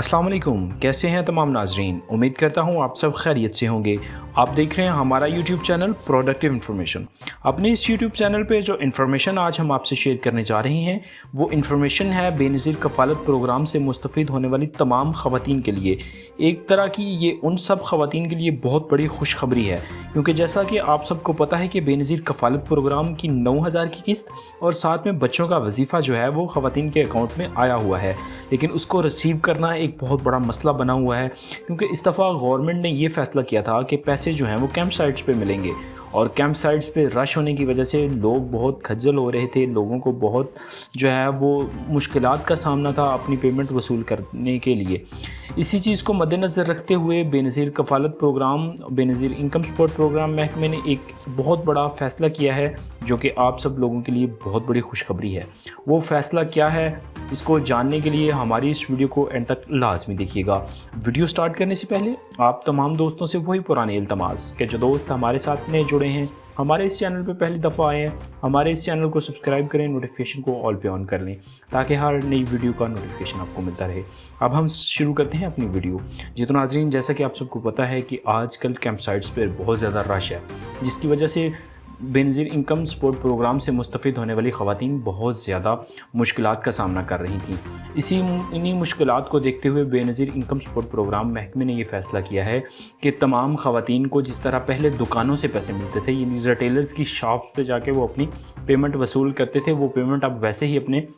अस्सलाम वालेकुम, कैसे हैं तमाम नाजरीन। उम्मीद करता हूँ आप सब खैरियत से होंगे। आप देख रहे हैं हमारा यूट्यूब चैनल प्रोडक्टिव इन्फॉर्मेशन। अपने इस यूट्यूब चैनल पे जो इन्फॉर्मेशन आज हम आपसे शेयर करने जा रहे हैं वो इन्फॉर्मेशन है बेनज़ीर कफ़ालत प्रोग्राम से मुस्तफ़ीद होने वाली तमाम ख़वातीन के लिए। एक तरह की ये उन सब ख़वातीन के लिए बहुत बड़ी खुशखबरी है, क्योंकि जैसा कि आप सबको पता है कि बेनज़ीर कफ़ालत प्रोग्राम की 9,000 की किस्त और साथ में बच्चों का वजीफ़ा जो है वो ख़वातीन के अकाउंट में आया हुआ है, लेकिन उसको रिसीव करना एक बहुत बड़ा मसला बना हुआ है। क्योंकि इस दफ़ा गवर्नमेंट ने ये फ़ैसला किया था कि पैसे जो हैं वो कैंप साइट्स पे मिलेंगे, और कैंप साइट्स पे रश होने की वजह से लोग बहुत खज्जल हो रहे थे। लोगों को बहुत जो है वो मुश्किलात का सामना था अपनी पेमेंट वसूल करने के लिए। इसी चीज़ को मद्देनज़र रखते हुए बेनज़ीर कफ़ालत programme, Benazir income support programme महकमे ने एक बहुत बड़ा फ़ैसला किया है जो कि आप सब लोगों के लिए बहुत बड़ी खुशखबरी है। वो फ़ैसला क्या है, इसको जानने के लिए हमारी इस वीडियो को एंड तक लाजमी देखिएगा। वीडियो स्टार्ट करने से पहले आप तमाम दोस्तों से वही पुरानी इल्तमास कि जो दोस्त हमारे साथ नए जुड़े हैं, हमारे इस चैनल पे पहली दफ़ा आए हैं, हमारे इस चैनल को सब्सक्राइब करें, नोटिफिकेशन को ऑल पे ऑन कर लें ताकि हर नई वीडियो का नोटिफिकेशन आपको मिलता रहे। अब हम शुरू करते हैं अपनी वीडियो। जी तो नाज़रीन, जैसा कि आप सबको पता है कि आजकल कैंप साइट्स पर बहुत ज़्यादा रश है, जिसकी वजह से बेनज़ीर इनकम सपोर्ट प्रोग्राम से मुस्तफ़ीद होने वाली ख़वातीन बहुत ज़्यादा मुश्किलात का सामना कर रही थीं। इन्हीं मुश्किलात को देखते हुए बेनज़ीर इनकम सपोर्ट प्रोग्राम महकमे ने ये फ़ैसला किया है कि तमाम ख़वातीन को जिस तरह पहले दुकानों से पैसे मिलते थे, यानी रिटेलर्स की शॉप्स पे जाके वो अपनी पेमेंट वसूल करते थे, वो पेमेंट अब वैसे ही अपने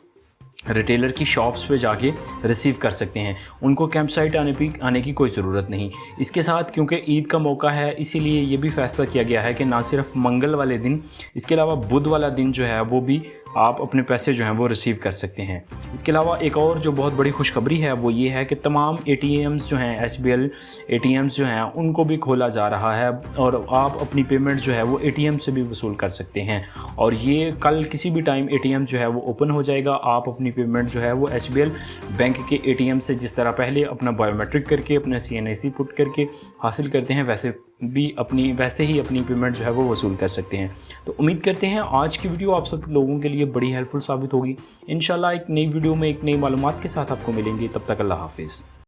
रिटेलर की शॉप्स पे जाके रिसीव कर सकते हैं। उनको कैंप साइट आने की कोई ज़रूरत नहीं। इसके साथ क्योंकि ईद का मौका है, इसीलिए ये भी फ़ैसला किया गया है कि ना सिर्फ मंगल वाले दिन, इसके अलावा बुध वाला दिन जो है वो भी आप अपने पैसे जो हैं वो रिसीव कर सकते हैं। इसके अलावा एक और जो बहुत बड़ी खुशखबरी है वो ये है कि तमाम ATMs जो हैं, HBL ATMs जो हैं, उनको भी खोला जा रहा है और आप अपनी पेमेंट जो है वो ATM से भी वसूल कर सकते हैं। और ये कल किसी भी टाइम ATM जो है वो ओपन हो जाएगा। आप अपनी पेमेंट जो है वो HBL बैंक के ATM से जिस तरह पहले अपना बायोमेट्रिक करके, अपना CNIC पुट करके हासिल करते हैं, वैसे ही अपनी पेमेंट जो है वो वसूल कर सकते हैं। तो उम्मीद करते हैं आज की वीडियो आप सब लोगों के लिए बड़ी हेल्पफुल साबित होगी। इंशाल्लाह एक नई वीडियो में एक नई मालूमात के साथ आपको मिलेंगे। तब तक अल्लाह हाफिज़।